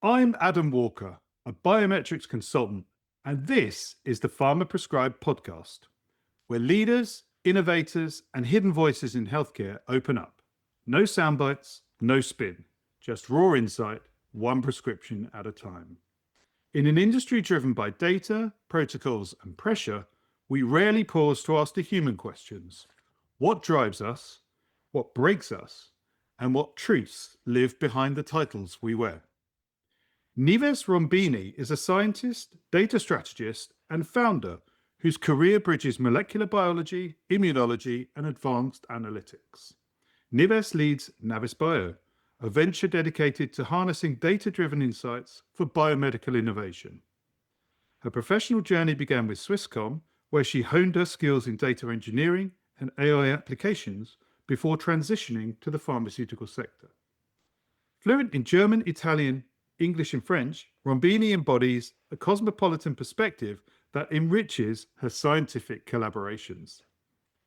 I'm Adam Walker, a biometrics consultant, and this is the Pharma Prescribed Podcast, where leaders, innovators, and hidden voices in healthcare open up. No sound bites, no spin, just raw insight, one prescription at a time. In an industry driven by data, protocols, and pressure, we rarely pause to ask the human questions. What drives us? What breaks us? And what truths live behind the titles we wear? Nives Rombini is a scientist, data strategist, and founder whose career bridges molecular biology, immunology, and advanced analytics. Nives leads Navis Bio, a venture dedicated to harnessing data-driven insights for biomedical innovation. Her professional journey began with Swisscom, where she honed her skills in data engineering and AI applications before transitioning to the pharmaceutical sector. Fluent in German, Italian, English, and French, Rombini embodies a cosmopolitan perspective that enriches her scientific collaborations.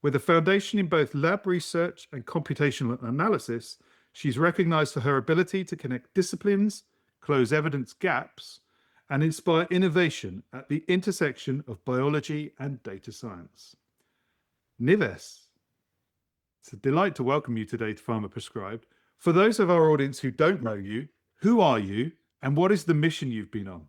With a foundation in both lab research and computational analysis, she's recognized for her ability to connect disciplines, close evidence gaps, and inspire innovation at the intersection of biology and data science. Nives, it's a delight to welcome you today to Pharma Prescribed. For those of our audience who don't know you, who are you and what is the mission you've been on?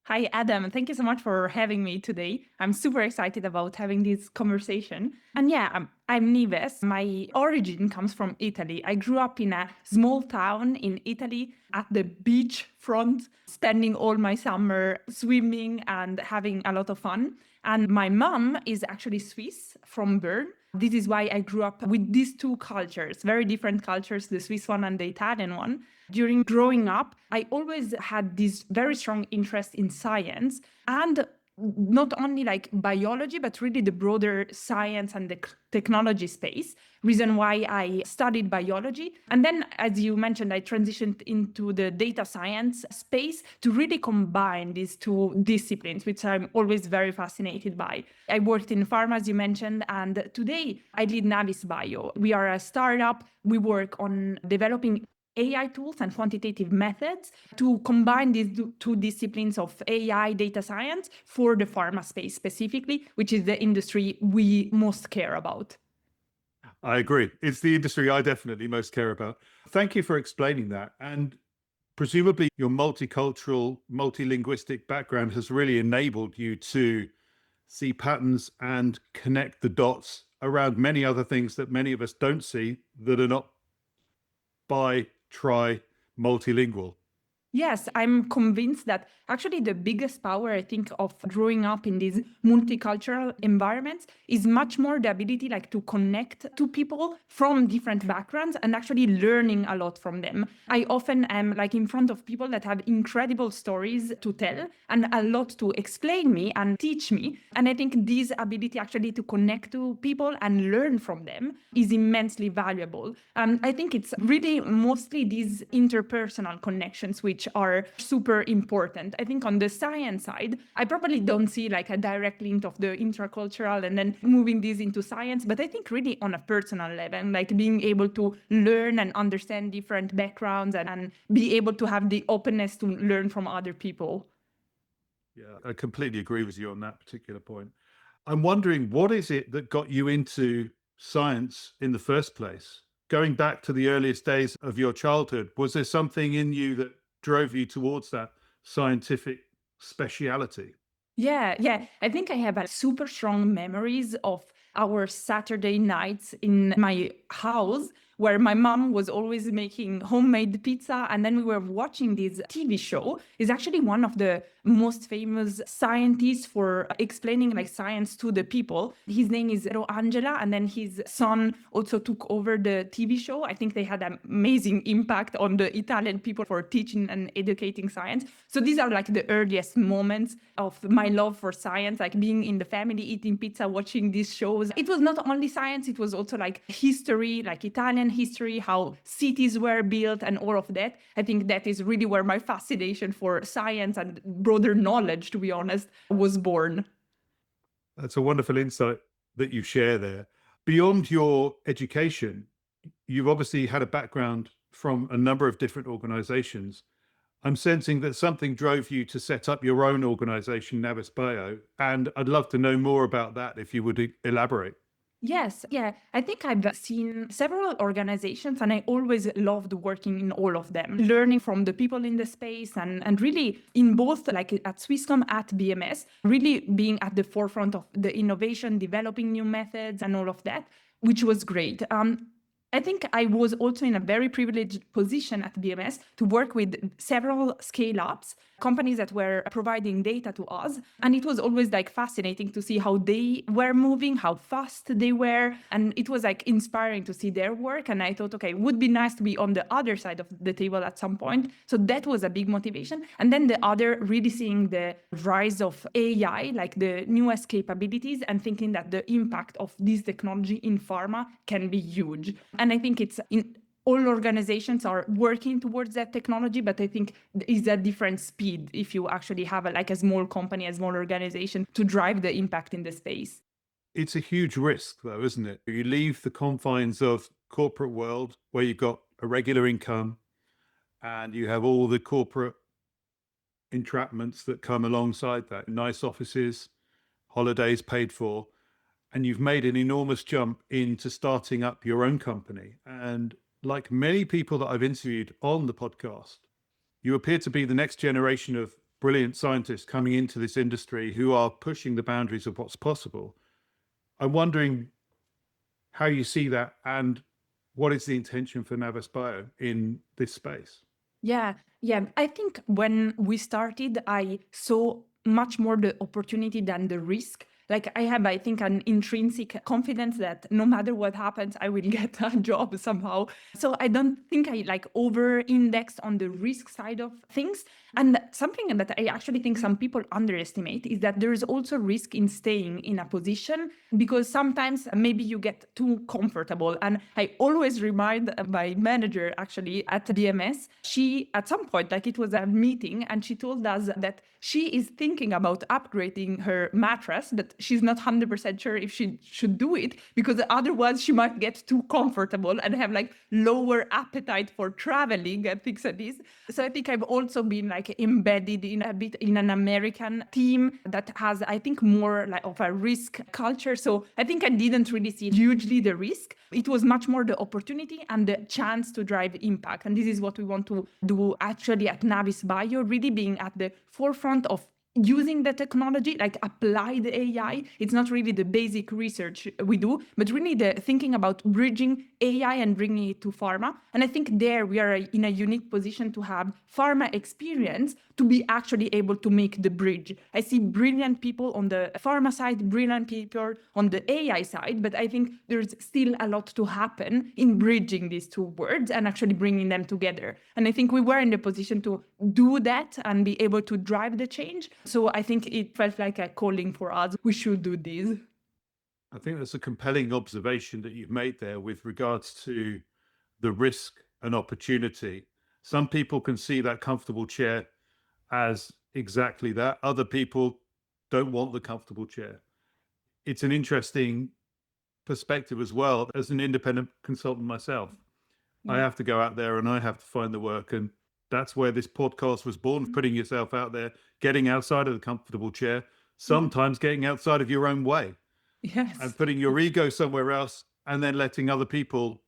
Hi, Adam. Thank you so much for having me today. I'm super excited about having this conversation. And yeah, I'm Nives. My origin comes from Italy. I grew up in a small town in Italy at the beach front, spending all my summer swimming and having a lot of fun. And my mom is actually Swiss from Bern. This is why I grew up with these two cultures, very different cultures, the Swiss one and the Italian one. During growing up, I always had this very strong interest in science and not only like biology, but really the broader science and the technology space. Reason why I studied biology. And then, as you mentioned, I transitioned into the data science space to really combine these two disciplines, which I'm always very fascinated by. I worked in pharma, as you mentioned, and today I lead Navis Bio. We are a startup. We work on developing AI tools and quantitative methods to combine these two disciplines of AI, data science for the pharma space specifically, which is the industry we most care about. I agree. It's the industry I definitely most care about. Thank you for explaining that. And presumably your multicultural, multilinguistic background has really enabled you to see patterns and connect the dots around many other things that many of us don't see that are not multilingual. Yes, I'm convinced that actually the biggest power, I think, of growing up in these multicultural environments is much more the ability like to connect to people from different backgrounds and actually learning a lot from them. I often am like in front of people that have incredible stories to tell and a lot to explain me and teach me. And I think this ability actually to connect to people and learn from them is immensely valuable. I think it's really mostly these interpersonal connections which are super important. I think on the science side, I probably don't see like a direct link of the intracultural and then moving this into science, but I think really on a personal level, like being able to learn and understand different backgrounds and be able to have the openness to learn from other people. Yeah, I completely agree with you on that particular point. I'm wondering, what is it that got you into science in the first place? Going back to the earliest days of your childhood, was there something in you that drove you towards that scientific speciality? Yeah. I think I have a super strong memories of our Saturday nights in my house where my mom was always making homemade pizza and then we were watching this TV show. It's actually one of the most famous scientists for explaining like science to the people. His name is Piero Angela, and then his son also took over the TV show. I think they had an amazing impact on the Italian people for teaching and educating science. So these are like the earliest moments of my love for science, like being in the family, eating pizza, watching these shows. It was not only science, it was also like history, like Italian history, how cities were built and all of that. I think that is really where my fascination for science and broader knowledge, to be honest, was born. That's a wonderful insight that you share there. Beyond your education, you've obviously had a background from a number of different organizations. I'm sensing that something drove you to set up your own organization, Navis Bio, and I'd love to know more about that if you would elaborate. Yes, yeah. I think I've seen several organizations and I always loved working in all of them, learning from the people in the space and really in both, like at Swisscom, at BMS, really being at the forefront of the innovation, developing new methods and all of that, which was great. I think I was also in a very privileged position at BMS to work with several scale-ups, companies that were providing data to us. And it was always like fascinating to see how they were moving, how fast they were. And it was like inspiring to see their work. And I thought, okay, it would be nice to be on the other side of the table at some point. So that was a big motivation. And then the other, really seeing the rise of AI, like the newest capabilities, and thinking that the impact of this technology in pharma can be huge. And I think it's in all organizations are working towards that technology, but I think it's a different speed if you actually have a small company, a small organization to drive the impact in the space. It's a huge risk though, isn't it? You leave the confines of corporate world where you've got a regular income and you have all the corporate entrapments that come alongside that, nice offices, holidays paid for, and you've made an enormous jump into starting up your own company. And like many people that I've interviewed on the podcast, you appear to be the next generation of brilliant scientists coming into this industry who are pushing the boundaries of what's possible. I'm wondering how you see that and what is the intention for Navis Bio in this space? Yeah. I think when we started, I saw much more the opportunity than the risk. Like I have, I think, an intrinsic confidence that no matter what happens, I will get a job somehow. So I don't think I over-indexed on the risk side of things. And something that I actually think some people underestimate is that there is also risk in staying in a position because sometimes maybe you get too comfortable. And I always remind my manager actually at BMS, she at some point, like it was a meeting, and she told us that she is thinking about upgrading her mattress, but she's not 100% sure if she should do it because otherwise she might get too comfortable and have lower appetite for traveling and things like this. So I think I've also been embedded in a bit in an American team that has, I think, more of a risk culture. So I think I didn't really see hugely the risk. It was much more the opportunity and the chance to drive impact. And this is what we want to do actually at Navis Bio, really being at the forefront of using the technology, like apply the AI. It's not really the basic research we do, but really the thinking about bridging AI and bringing it to pharma. And I think there we are in a unique position to have pharma experience to be actually able to make the bridge. I see brilliant people on the pharma side, brilliant people on the AI side, but I think there's still a lot to happen in bridging these two worlds and actually bringing them together. And I think we were in the position to do that and be able to drive the change. So I think it felt like a calling for us. We should do this. I think that's a compelling observation that you've made there with regards to the risk and opportunity. Some people can see that comfortable chair as exactly that. Other people don't want the comfortable chair. It's an interesting perspective as well. As an independent consultant myself, I have to go out there and I have to find the work. And that's where this podcast was born, putting yourself out there, getting outside of the comfortable chair, sometimes getting outside of your own way. Yes. And putting your ego somewhere else and then letting other people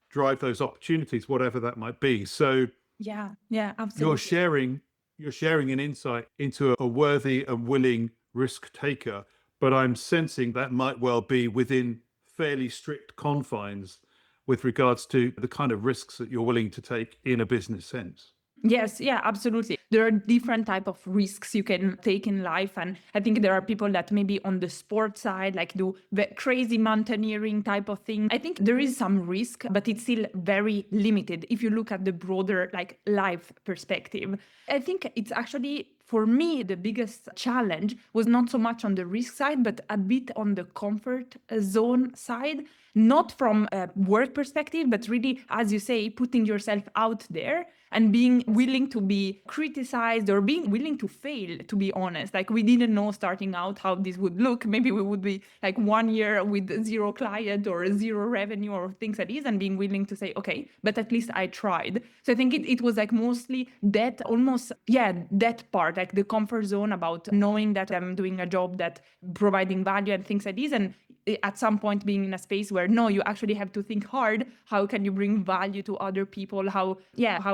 drive those opportunities, whatever that might be. So Yeah, absolutely. you're sharing an insight into a worthy and willing risk taker, but I'm sensing that might well be within fairly strict confines with regards to the kind of risks that you're willing to take in a business sense. Yes, yeah, absolutely. There are different type of risks you can take in life. And I think there are people that maybe on the sports side, do the crazy mountaineering type of thing. I think there is some risk, but it's still very limited if you look at the broader life perspective. I think it's actually, for me, the biggest challenge was not so much on the risk side, but a bit on the comfort zone side, not from a work perspective, but really, as you say, putting yourself out there. and being willing to be criticized or being willing to fail, to be honest. Like, we didn't know starting out how this would look. Maybe we would be like 1 year with 0 client or 0 revenue or things like this, and being willing to say, okay, but at least I tried. So I think it was like mostly that, almost, that part, like the comfort zone about knowing that I'm doing a job that providing value and things like this. And at some point being in a space where, no, you actually have to think hard. How can you bring value to other people? How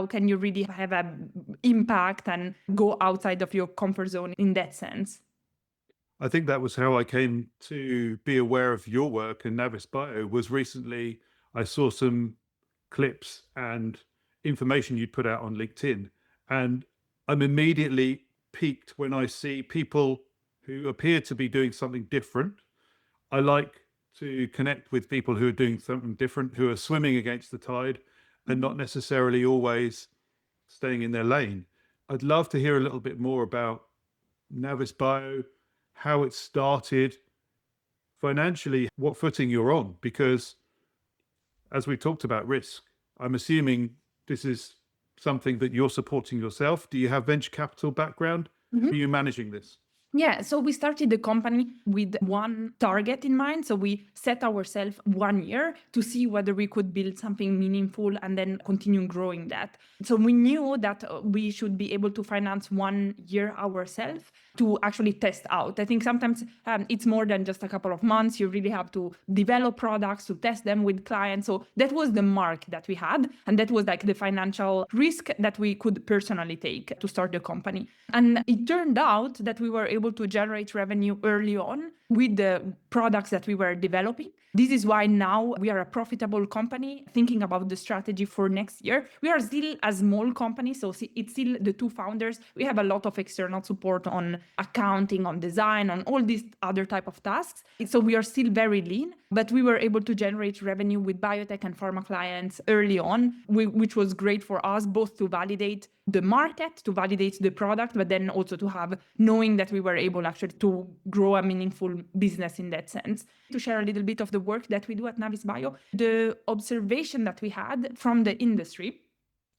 can you really have an impact and go outside of your comfort zone in that sense? I think that was how I came to be aware of your work in Navis Bio. Was recently I saw some clips and information you'd put out on LinkedIn, and I'm immediately piqued when I see people who appear to be doing something different. I like to connect with people who are doing something different, who are swimming against the tide and not necessarily always staying in their lane. I'd love to hear a little bit more about Navis Bio, how it started, financially, what footing you're on, because as we talked about risk, I'm assuming this is something that you're supporting yourself. Do you have venture capital background? How are you managing this? Yeah, so we started the company with one target in mind. So we set ourselves 1 year to see whether we could build something meaningful and then continue growing that. So we knew that we should be able to finance 1 year ourselves to actually test out. I think sometimes it's more than just a couple of months. You really have to develop products, to test them with clients. So that was the mark that we had. And that was like the financial risk that we could personally take to start the company. And it turned out that we were able to generate revenue early on with the products that we were developing. This is why now we are a profitable company. Thinking about the strategy for next year, we are still a small company, so it's still the 2 founders. We have a lot of external support on accounting, on design, on all these other type of tasks. So we are still very lean, but we were able to generate revenue with biotech and pharma clients early on, which was great for us, both to validate the market, to validate the product, but then also to have knowing that we were able actually to grow a meaningful business in that sense. To share a little bit of the work that we do at Navis Bio, the observation that we had from the industry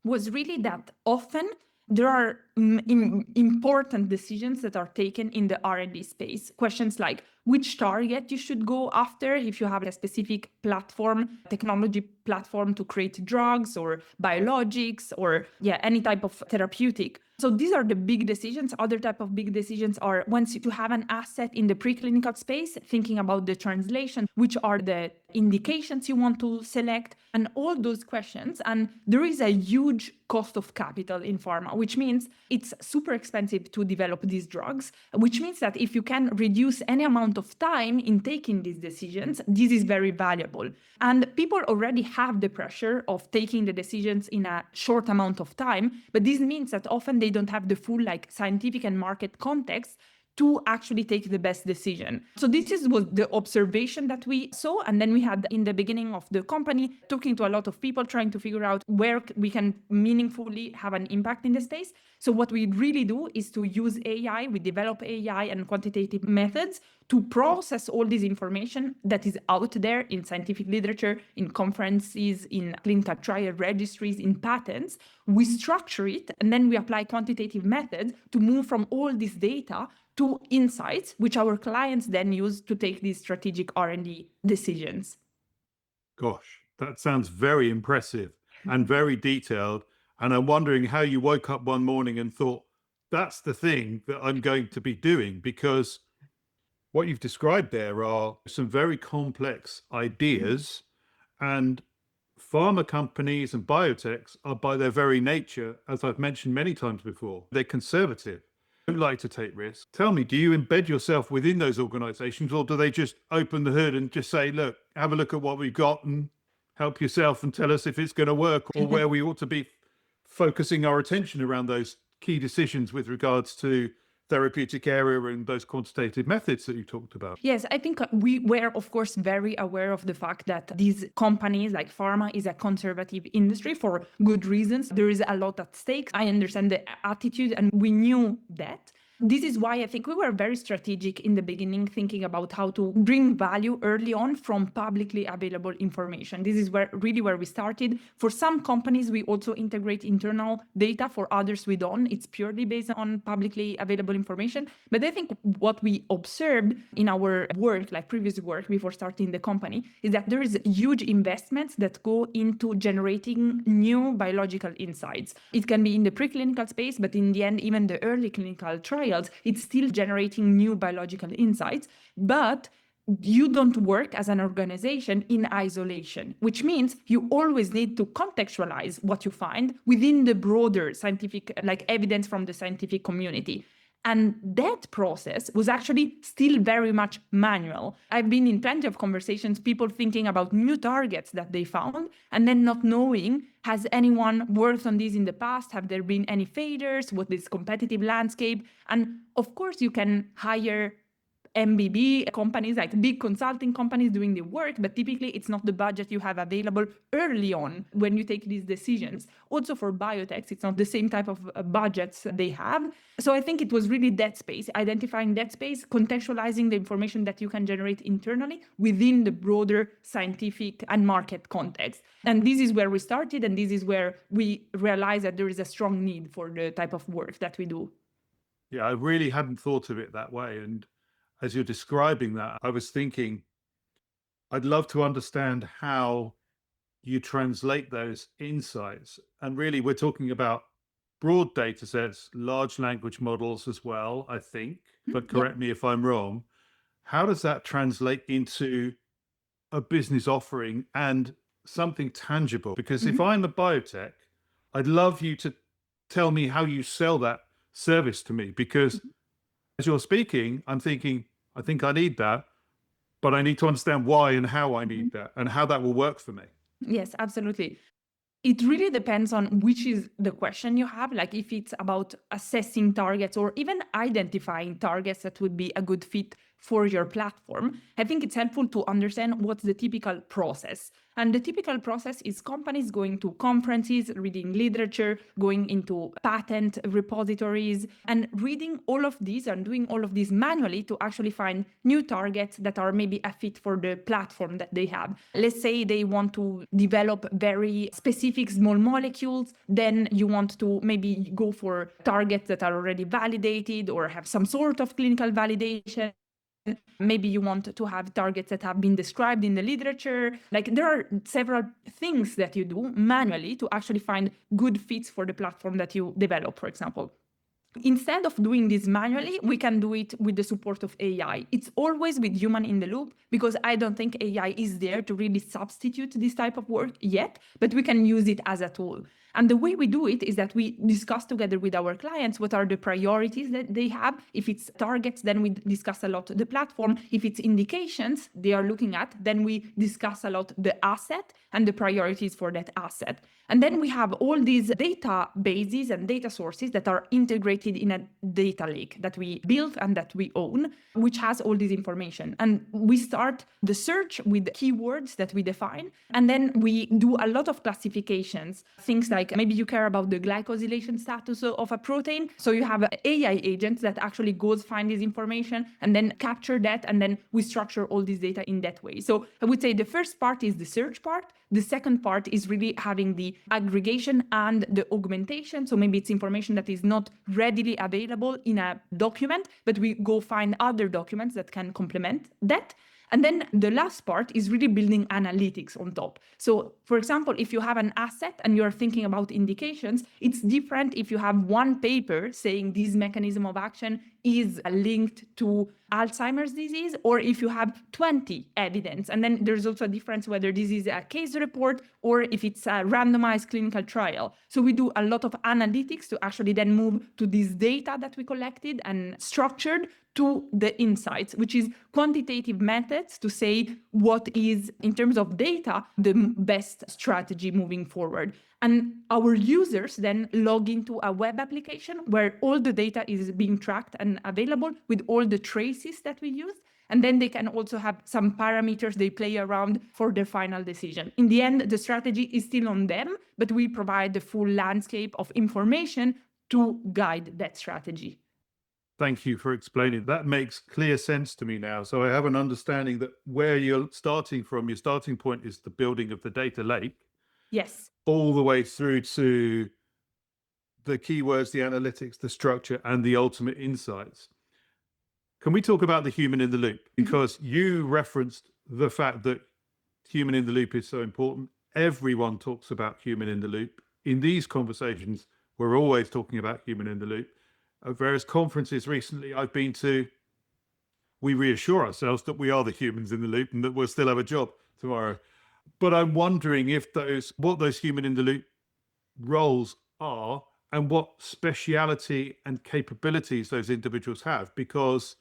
was really that often there are important decisions that are taken in the R&D space. Questions like which target you should go after if you have a specific platform, technology platform to create drugs or biologics or any type of therapeutic. So these are the big decisions. Other type of big decisions are once you have an asset in the preclinical space, thinking about the translation, which are the indications you want to select, and all those questions. And there is a huge cost of capital in pharma, which means it's super expensive to develop these drugs, which means that if you can reduce any amount of time in taking these decisions, this is very valuable. And people already have the pressure of taking the decisions in a short amount of time, but this means that often they don't have the full scientific and market context to actually take the best decision. So this was the observation that we saw. And then we had in the beginning of the company, talking to a lot of people, trying to figure out where we can meaningfully have an impact in the space. So what we really do is to use AI. We develop AI and quantitative methods to process all this information that is out there in scientific literature, in conferences, in clinical trial registries, in patents. We structure it, and then we apply quantitative methods to move from all this data to insights, which our clients then use to take these strategic R&D decisions. Gosh, that sounds very impressive and very detailed. And I'm wondering how you woke up one morning and thought, that's the thing that I'm going to be doing, because what you've described there are some very complex ideas, and pharma companies and biotechs are by their very nature, as I've mentioned many times before, they're conservative. Don't like to take risks. Tell me, do you embed yourself within those organizations, or do they just open the hood and just say, look, have a look at what we've got and help yourself and tell us if it's going to work, or where we ought to be focusing our attention around those key decisions with regards to therapeutic area and those quantitative methods that you talked about? Yes, I think we were, of course, very aware of the fact that these companies like pharma is a conservative industry for good reasons. There is a lot at stake. I understand the attitude, and we knew that. This is why I think we were very strategic in the beginning, thinking about how to bring value early on from publicly available information. This is where we started. For some companies, we also integrate internal data. For others, we don't. It's purely based on publicly available information. But I think what we observed in our work, like previous work before starting the company, is that there is huge investments that go into generating new biological insights. It can be in the preclinical space, but in the end, even the early clinical trials, it's still generating new biological insights. But you don't work as an organization in isolation, which means you always need to contextualize what you find within the broader scientific, like evidence from the scientific community. And that process was actually still very much manual. I've been in plenty of conversations, people thinking about new targets that they found, and then not knowing, has anyone worked on this in the past? Have there been any failures? What is competitive landscape? And of course, you can hire MBB companies, like big consulting companies doing the work, but typically it's not the budget you have available early on when you take these decisions. Also for biotechs, it's not the same type of budgets they have. So I think it was really that space, identifying that space, contextualizing the information that you can generate internally within the broader scientific and market context. And this is where we started, and this is where we realized that there is a strong need for the type of work that we do. Yeah, I really hadn't thought of it that way. And as you're describing that, I was thinking, I'd love to understand how you translate those insights. And really, we're talking about broad data sets, large language models as well, I think, but correct me if I'm wrong. How does that translate into a business offering and something tangible? Because if I'm a biotech, I'd love you to tell me how you sell that service to me, because as you're speaking, I'm thinking, I think I need that, but I need to understand why and how I need that and how that will work for me. Yes, absolutely. It really depends on which is the question you have. Like if it's about assessing targets or even identifying targets that would be a good fit for your platform, I think it's helpful to understand what's the typical process. And the typical process is companies going to conferences, reading literature, going into patent repositories, and reading all of these and doing all of this manually to actually find new targets that are maybe a fit for the platform that they have. Let's say they want to develop very specific small molecules, then you want to maybe go for targets that are already validated or have some sort of clinical validation. Maybe you want to have targets that have been described in the literature. Like there are several things that you do manually to actually find good fits for the platform that you develop, for example. Instead of doing this manually, we can do it with the support of AI. It's always with human in the loop, because I don't think AI is there to really substitute this type of work yet, but we can use it as a tool. And the way we do it is that we discuss together with our clients what are the priorities that they have. If it's targets, then we discuss a lot the platform. If it's indications they are looking at, then we discuss a lot the asset and the priorities for that asset. And then we have all these databases and data sources that are integrated in a data lake that we built and that we own, which has all this information. And we start the search with keywords that we define. And then we do a lot of classifications, things like maybe you care about the glycosylation status of a protein. So you have AI agents that actually goes find this information and then capture that. And then we structure all this data in that way. So I would say the first part is the search part. The second part is really having the aggregation and the augmentation. So maybe it's information that is not readily available in a document, but we go find other documents that can complement that. And then the last part is really building analytics on top. So for example, if you have an asset and you're thinking about indications, it's different if you have one paper saying this mechanism of action is linked to Alzheimer's disease, or if you have 20 evidence. And then there's also a difference whether this is a case report or if it's a randomized clinical trial. So we do a lot of analytics to actually then move to this data that we collected and structured to the insights, which is quantitative methods to say what is, in terms of data, the best strategy moving forward. And our users then log into a web application where all the data is being tracked and available with all the traces that we use. And then they can also have some parameters they play around for their final decision. In the end, the strategy is still on them, but we provide the full landscape of information to guide that strategy. Thank you for explaining. That makes clear sense to me now. So I have an understanding that where you're starting from, your starting point is the building of the data lake, Yes. all the way through to the keywords, the analytics, the structure, and the ultimate insights. Can we talk about the human in the loop? Because you referenced the fact that human in the loop is so important. Everyone talks about human in the loop. In these conversations, we're always talking about human in the loop. At various conferences recently I've been to, we reassure ourselves that we are the humans in the loop and that we'll still have a job tomorrow. But I'm wondering if what those human in the loop roles are and what speciality and capabilities those individuals have, because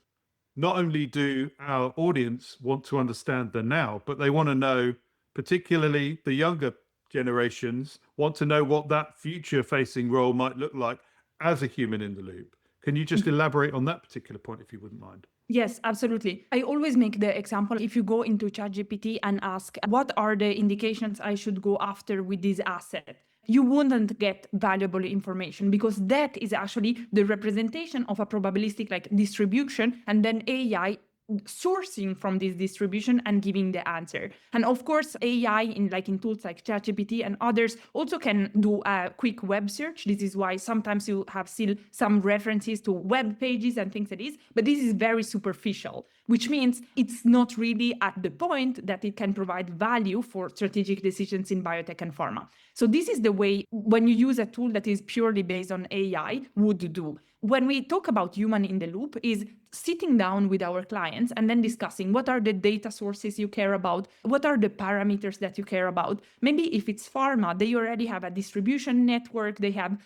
not only do our audience want to understand the now, but they want to know, particularly the younger generations, want to know what that future facing role might look like as a human in the loop. Can you just elaborate on that particular point, if you wouldn't mind? Yes, absolutely. I always make the example, if you go into ChatGPT and ask, what are the indications I should go after with this asset? You wouldn't get valuable information, because that is actually the representation of a probabilistic like distribution, and then AI sourcing from this distribution and giving the answer. And of course, AI in tools like ChatGPT and others also can do a quick web search. This is why sometimes you have still some references to web pages and things like this, but this is very superficial, which means it's not really at the point that it can provide value for strategic decisions in biotech and pharma. So this is the way, when you use a tool that is purely based on AI, would do. When we talk about human in the loop, is sitting down with our clients and then discussing what are the data sources you care about, what are the parameters that you care about. Maybe if it's pharma, they already have a distribution network, they have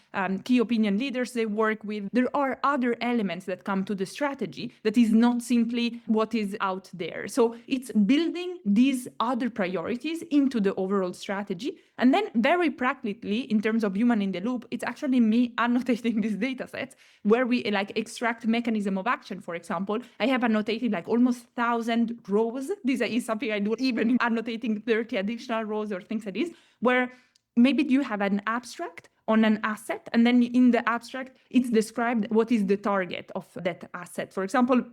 key opinion leaders they work with. There are other elements that come to the strategy that is not simply what is out there. So it's building these other priorities into the overall strategy. And then very practically, in terms of human in the loop, it's actually me annotating these data sets where we extract mechanism of action. For example, I have annotated almost 1,000 rows. This is something I do, even annotating 30 additional rows or things like this, where maybe you have an abstract on an asset, and then in the abstract, it's described what is the target of that asset. For example,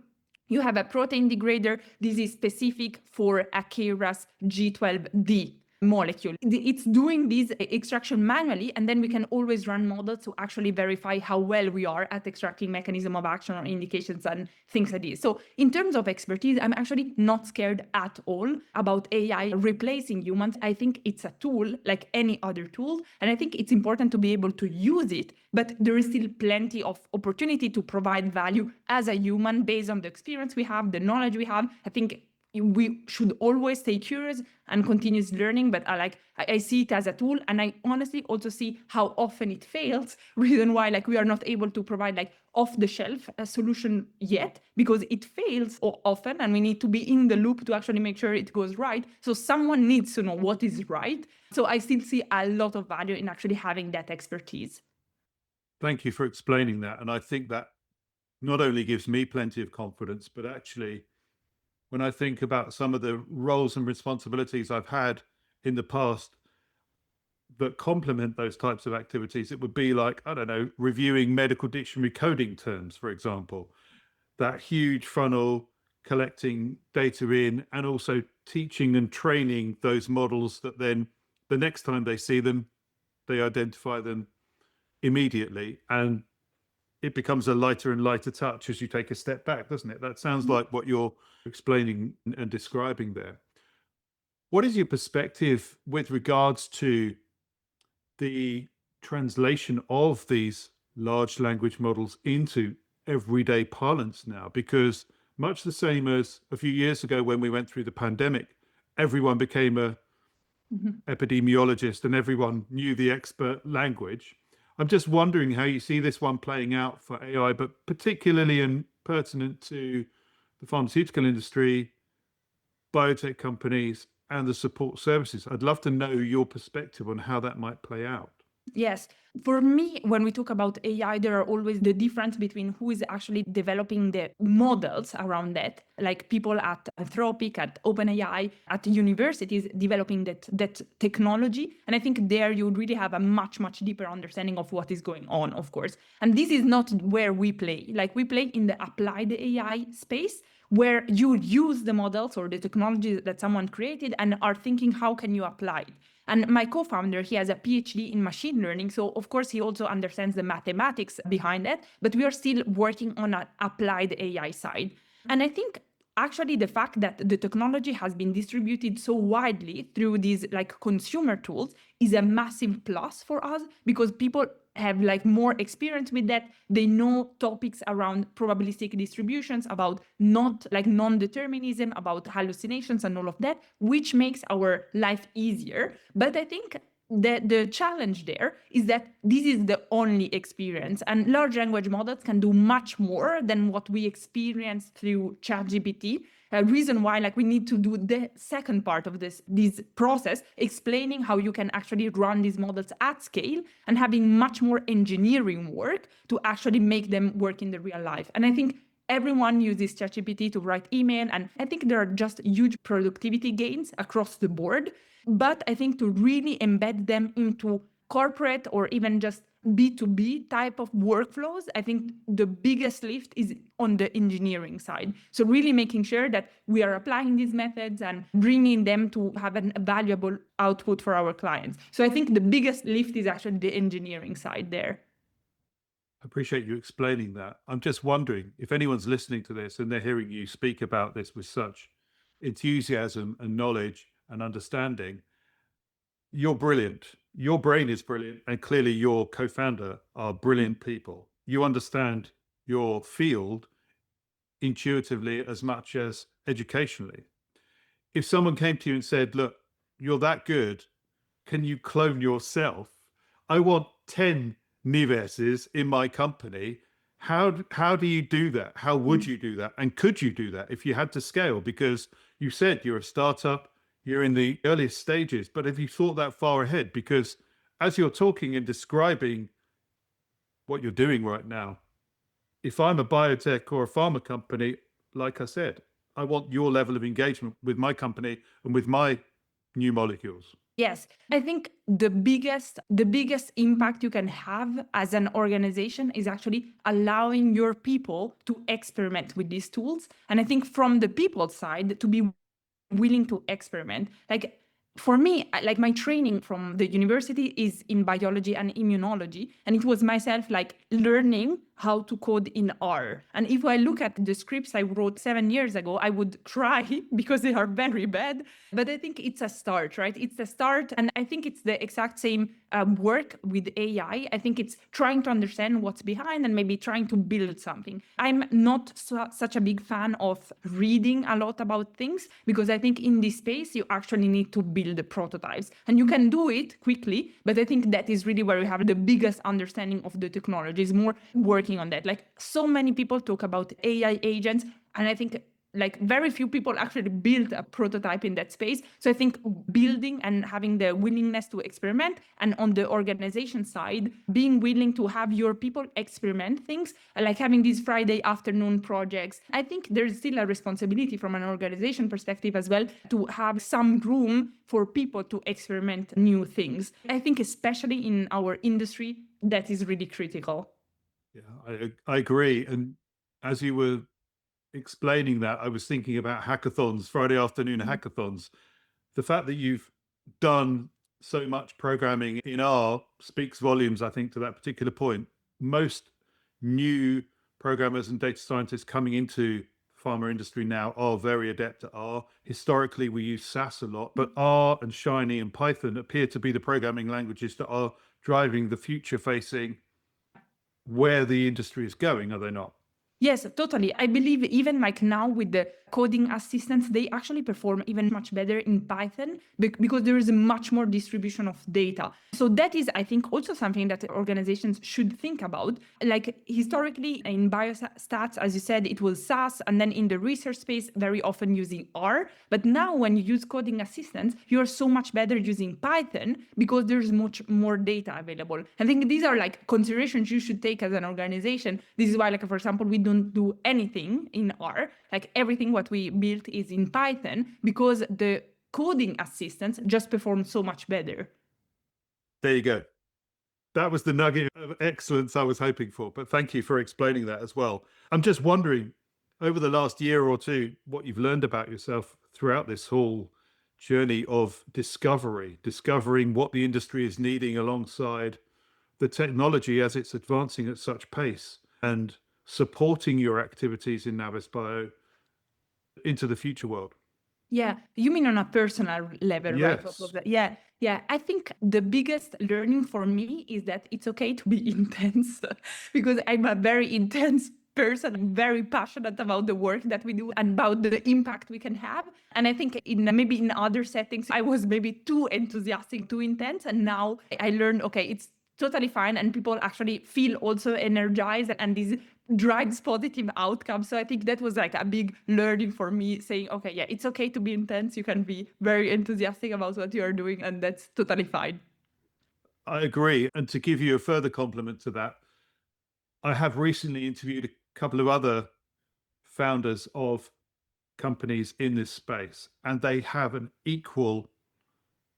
you have a protein degrader. This is specific for a KRAS G12D molecule. It's doing this extraction manually, and then we can always run models to actually verify how well we are at extracting mechanism of action or indications and things like this. So in terms of expertise, I'm actually not scared at all about AI replacing humans. I think it's a tool like any other tool, and I think it's important to be able to use it, but there is still plenty of opportunity to provide value as a human based on the experience we have, the knowledge we have. I think we should always stay curious and continuous learning, but I see it as a tool, and I honestly also see how often it fails. Reason why we are not able to provide off the shelf a solution yet, because it fails often, and we need to be in the loop to actually make sure it goes right. So someone needs to know what is right. So I still see a lot of value in actually having that expertise. Thank you for explaining that. And I think that not only gives me plenty of confidence, but actually, when I think about some of the roles and responsibilities I've had in the past that complement those types of activities, it would be reviewing medical dictionary coding terms, for example, that huge funnel, collecting data in, and also teaching and training those models that then the next time they see them, they identify them immediately. And it becomes a lighter and lighter touch as you take a step back, doesn't it? That sounds like what you're explaining and describing there. What is your perspective with regards to the translation of these large language models into everyday parlance now? Because much the same as a few years ago when we went through the pandemic, everyone became a epidemiologist and everyone knew the expert language. I'm just wondering how you see this one playing out for AI, but particularly and pertinent to the pharmaceutical industry, biotech companies, and the support services. I'd love to know your perspective on how that might play out. Yes. For me, when we talk about AI, there are always the difference between who is actually developing the models around that, like people at Anthropic, at OpenAI, at universities developing that technology. And I think there you would really have a much, much deeper understanding of what is going on, of course. And this is not where we play. Like we play in the applied AI space, where you use the models or the technology that someone created and are thinking, how can you apply it? And my co-founder, he has a PhD in machine learning. So of course, he also understands the mathematics behind it, but we are still working on an applied AI side. And I think actually the fact that the technology has been distributed so widely through these like consumer tools is a massive plus for us, because people have like more experience with that. They know topics around probabilistic distributions, about not like non-determinism, about hallucinations and all of that, which makes our life easier. But I think the challenge there is that this is the only experience, and large language models can do much more than what we experience through ChatGPT. A reason why like we need to do the second part of this process, explaining how you can actually run these models at scale and having much more engineering work to actually make them work in the real life. And I think everyone uses ChatGPT to write email, and I think there are just huge productivity gains across the board. But I think to really embed them into corporate or even just B2B type of workflows, I think the biggest lift is on the engineering side. So really making sure that we are applying these methods and bringing them to have a valuable output for our clients. So I think the biggest lift is actually the engineering side there. I appreciate you explaining that. I'm just wondering if anyone's listening to this and they're hearing you speak about this with such enthusiasm and knowledge and understanding, you're brilliant. Your brain is brilliant, and clearly your co-founder are brilliant people. You understand your field intuitively as much as educationally. If someone came to you and said, look, you're that good, can you clone yourself? I want 10 Niveses in my company. How do you do that? How would you do that? And could you do that if you had to scale? Because you said you're a startup, you're in the earliest stages, but have you thought that far ahead? Because as you're talking and describing what you're doing right now, if I'm a biotech or a pharma company, like I said, I want your level of engagement with my company and with my new molecules. Yes, I think the biggest impact you can have as an organization is actually allowing your people to experiment with these tools. And I think from the people side, to be willing to experiment. Like for me, like my training from the university is in biology and immunology, and it was myself like learning how to code in R. And if I look at the scripts I wrote 7 years ago, I would cry because they are very bad. But I think it's a start, right? It's a start. And I think it's the exact same work with AI. I think it's trying to understand what's behind and maybe trying to build something. I'm not such a big fan of reading a lot about things, because I think in this space, you actually need to build the prototypes. And you can do it quickly, but I think that is really where we have the biggest understanding of the technology, is more working on that. Like so many people talk about AI agents, and I think like very few people actually build a prototype in that space. So I think building and having the willingness to experiment, and on the organization side, being willing to have your people experiment things, like having these Friday afternoon projects. I think there's still a responsibility from an organization perspective as well to have some room for people to experiment new things. I think especially in our industry, that is really critical. Yeah, I agree. And as you were explaining that, I was thinking about hackathons, Friday afternoon hackathons. The fact that you've done so much programming in R speaks volumes, I think, to that particular point. Most new programmers and data scientists coming into pharma industry now are very adept at R. Historically, we use SAS a lot, but R and Shiny and Python appear to be the programming languages that are driving the future facing where the industry is going, are they not? Yes, totally. I believe even like now with the coding assistants, they actually perform even much better in Python because there is a much more distribution of data. So that is, I think, also something that organizations should think about. Like historically in biostats, as you said, it was SAS, and then in the research space, very often using R. But now when you use coding assistants, you're so much better using Python because there's much more data available. I think these are like considerations you should take as an organization. This is why, like, for example, we don't do anything in R. Like everything what we built is in Python because the coding assistants just perform so much better. There you go. That was the nugget of excellence I was hoping for, but thank you for explaining that as well. I'm just wondering, over the last year or two, what you've learned about yourself throughout this whole journey of discovering what the industry is needing alongside the technology as it's advancing at such pace, and supporting your activities in Navis Bio into the future world. Yeah, you mean on a personal level, right? Yes. Yeah, yeah. I think the biggest learning for me is that it's okay to be intense because I'm a very intense person. I'm very passionate about the work that we do and about the impact we can have. And I think maybe in other settings, I was maybe too enthusiastic, too intense. And now I learned, okay, it's totally fine. And people actually feel also energized, and this drives positive outcomes. So I think that was like a big learning for me, saying, okay, yeah, it's okay to be intense. You can be very enthusiastic about what you are doing, and that's totally fine. I agree. And to give you a further compliment to that, I have recently interviewed a couple of other founders of companies in this space, and they have an equal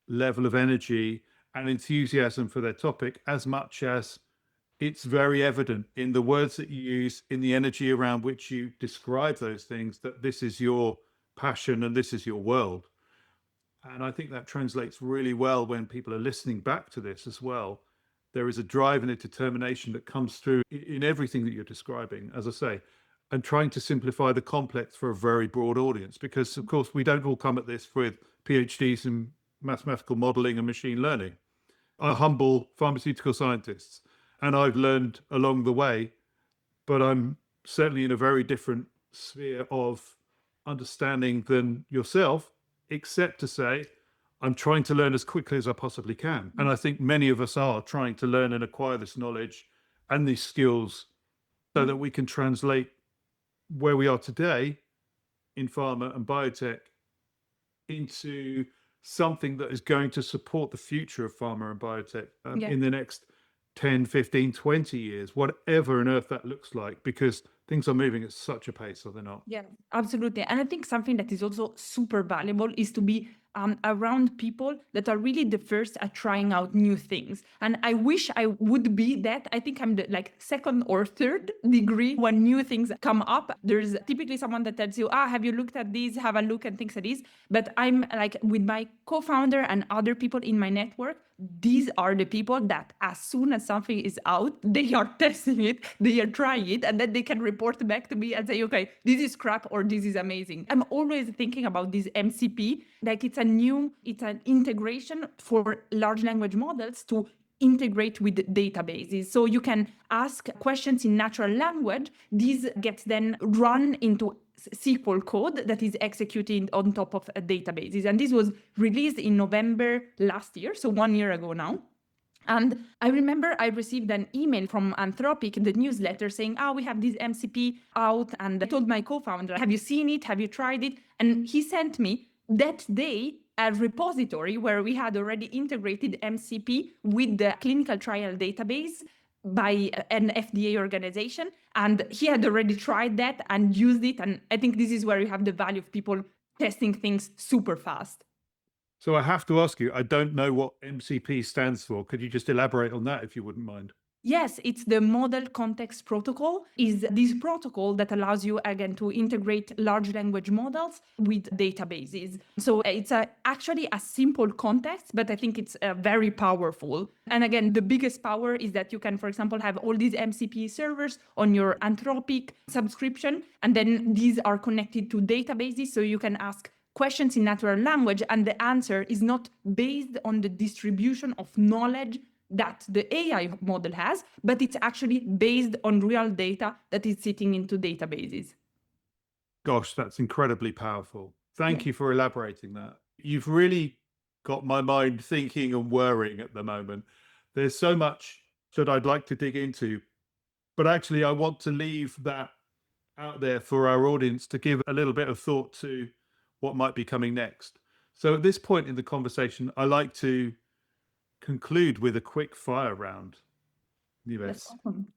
level of energy and enthusiasm for their topic, as much as it's very evident in the words that you use, in the energy around which you describe those things, that this is your passion and this is your world. And I think that translates really well when people are listening back to this as well. There is a drive and a determination that comes through in everything that you're describing, as I say, and trying to simplify the complex for a very broad audience, because of course we don't all come at this with PhDs in mathematical modeling and machine learning. Are humble pharmaceutical scientists, and I've learned along the way, but I'm certainly in a very different sphere of understanding than yourself, except to say I'm trying to learn as quickly as I possibly can. And I think many of us are trying to learn and acquire this knowledge and these skills so that we can translate where we are today in pharma and biotech into something that is going to support the future of pharma and biotech in the next 10, 15, 20 years, whatever on earth that looks like, because things are moving at such a pace, are they not? Yeah, absolutely. And I think something that is also super valuable is to be around people that are really the first at trying out new things. And I wish I would be that. I think I'm the like second or third degree when new things come up. There's typically someone that tells you, have you looked at these? Have a look and things like this. But I'm like with my co-founder and other people in my network, these are the people that as soon as something is out, they are testing it, they are trying it, and then they can report back to me and say, okay, this is crap or this is amazing. I'm always thinking about this MCP, like it's an integration for large language models to integrate with databases. So you can ask questions in natural language. These gets then run into SQL code that is executed on top of databases. And this was released in November last year, so 1 year ago now. And I remember I received an email from Anthropic in the newsletter saying, we have this MCP out. And I told my co-founder, have you seen it? Have you tried it? And he sent me that day a repository where we had already integrated MCP with the clinical trial database by an FDA organization. And he had already tried that and used it. And I think this is where you have the value of people testing things super fast. So I have to ask you, I don't know what MCP stands for. Could you just elaborate on that if you wouldn't mind? Yes, it's the Model Context Protocol. Is this protocol that allows you, again, to integrate large language models with databases. So it's actually a simple context, but I think it's very powerful. And again, the biggest power is that you can, for example, have all these MCP servers on your Anthropic subscription, and then these are connected to databases, so you can ask questions in natural language, and the answer is not based on the distribution of knowledge that the AI model has, but it's actually based on real data that is sitting into databases. Gosh, that's incredibly powerful. Thank Yeah. you for elaborating that. You've really got my mind thinking and worrying at the moment. There's so much that I'd like to dig into, but actually, I want to leave that out there for our audience to give a little bit of thought to what might be coming next. So, at this point in the conversation, I like to conclude with a quick fire round, That's Nives. awesome.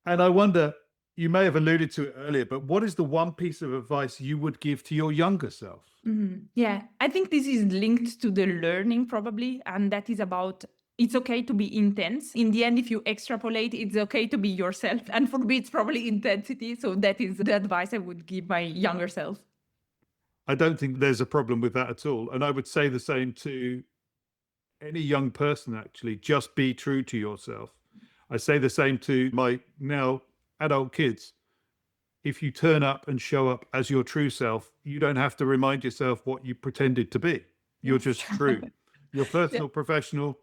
And I wonder, you may have alluded to it earlier, but what is the one piece of advice you would give to your younger self? Yeah, I think this is linked to the learning probably, and that is about it's okay to be intense. In the end, if you extrapolate, it's okay to be yourself. And for me, it's probably intensity. So that is the advice I would give my younger self. I don't think there's a problem with that at all. And I would say the same to any young person, actually. Just be true to yourself. I say the same to my now adult kids. If you turn up and show up as your true self, you don't have to remind yourself what you pretended to be. You're Yes. just true. Your personal, professional,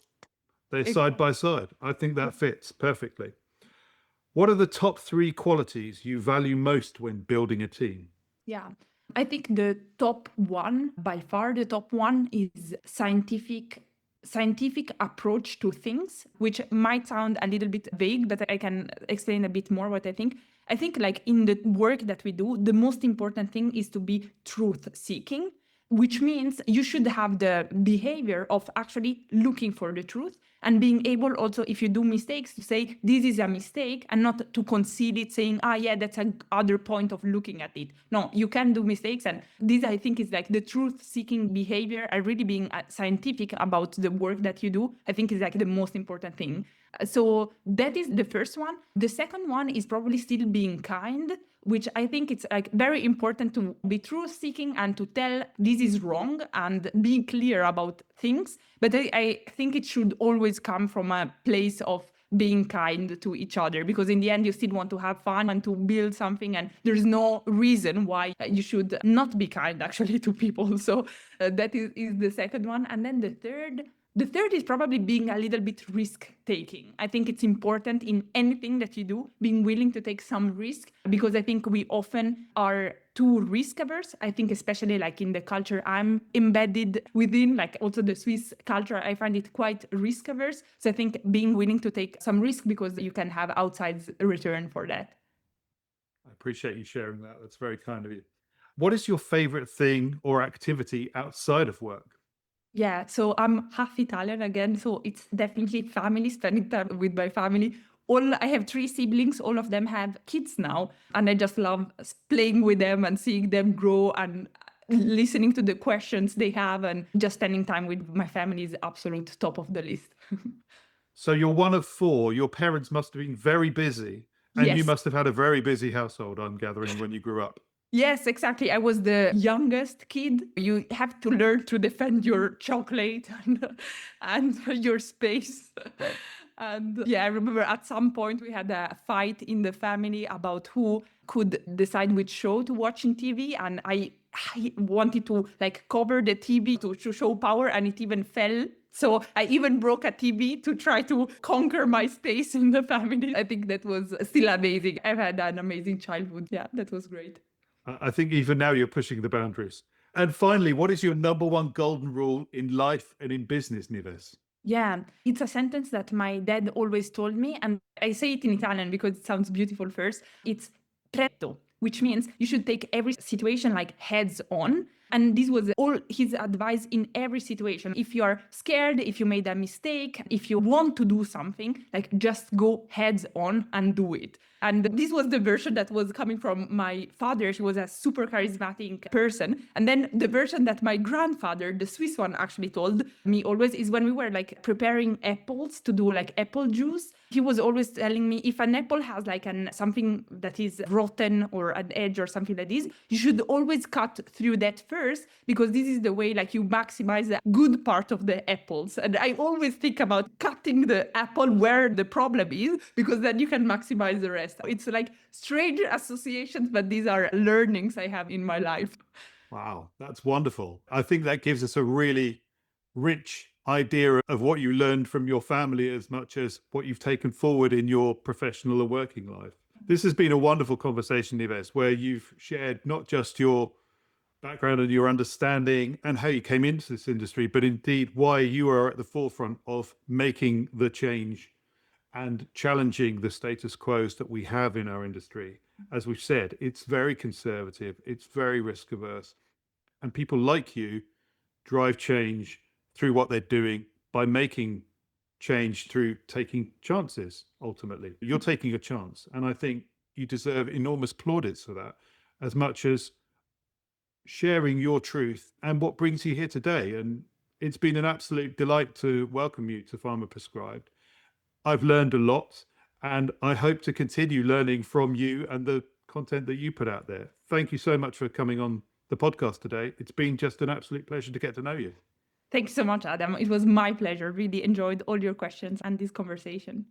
they're side by side. I think that fits perfectly. What are the top 3 qualities you value most when building a team? Yeah. I think the top one, by far the top one, is scientific approach to things, which might sound a little bit vague, but I can explain a bit more what I think. I think like in the work that we do, the most important thing is to be truth seeking, which means you should have the behavior of actually looking for the truth and being able also, if you do mistakes, to say this is a mistake and not to conceal it saying, yeah, that's a other point of looking at it. No, you can do mistakes. And this, I think, is like the truth seeking behavior and really being scientific about the work that you do, I think is like the most important thing. So that is the first one. The second one is probably still being kind, which I think it's like very important to be truth seeking and to tell this is wrong and being clear about things. But I think it should always come from a place of being kind to each other, because in the end you still want to have fun and to build something, and there's no reason why you should not be kind actually to people. So that is the second one. And then the third is probably being a little bit risk taking. I think it's important in anything that you do, being willing to take some risk, because I think we often are too risk averse. I think especially like in the culture I'm embedded within, like also the Swiss culture, I find it quite risk averse. So I think being willing to take some risk because you can have outside return for that. I appreciate you sharing that. That's very kind of you. What is your favorite thing or activity outside of work? Yeah, so I'm half Italian again, so it's definitely family, spending time with my family. I have 3 siblings, all of them have kids now, and I just love playing with them and seeing them grow and listening to the questions they have, and just spending time with my family is absolute top of the list. So you're one of 4. Your parents must have been very busy, and you Yes. must have had a very busy household, I'm gathering, when you grew up. Yes, exactly. I was the youngest kid. You have to learn to defend your chocolate and your space. And yeah, I remember at some point we had a fight in the family about who could decide which show to watch in TV. And I wanted to like cover the TV to show power, and it even fell. So I even broke a TV to try to conquer my space in the family. I think that was still amazing. I've had an amazing childhood. Yeah, that was great. I think even now you're pushing the boundaries. And finally, what is your number 1 golden rule in life and in business, Nives? Yeah, it's a sentence that my dad always told me, and I say it in Italian because it sounds beautiful first. It's presto, which means you should take every situation like heads on. And this was all his advice in every situation. If you are scared, if you made a mistake, if you want to do something, like just go heads on and do it. And this was the version that was coming from my father. He was a super charismatic person. And then the version that my grandfather, the Swiss one, actually told me always is when we were like preparing apples to do like apple juice. He was always telling me if an apple has like something that is rotten or an edge or something like this, you should always cut through that first, because this is the way like you maximize the good part of the apples. And I always think about cutting the apple where the problem is, because then you can maximize the rest. It's like strange associations, but these are learnings I have in my life. Wow, that's wonderful. I think that gives us a really rich idea of what you learned from your family as much as what you've taken forward in your professional or working life. This has been a wonderful conversation, Nives, where you've shared not just your background and your understanding and how you came into this industry, but indeed why you are at the forefront of making the change and challenging the status quos that we have in our industry. As we've said, it's very conservative, it's very risk averse, and people like you drive change through what they're doing by making change through taking chances. Ultimately, you're taking a chance, and I think you deserve enormous plaudits for that, as much as sharing your truth and what brings you here today. And it's been an absolute delight to welcome you to Pharma Prescribed. I've learned a lot, and I hope to continue learning from you and the content that you put out there. Thank you so much for coming on the podcast today. It's been just an absolute pleasure to get to know you. Thanks so much, Adam. It was my pleasure. Really enjoyed all your questions and this conversation.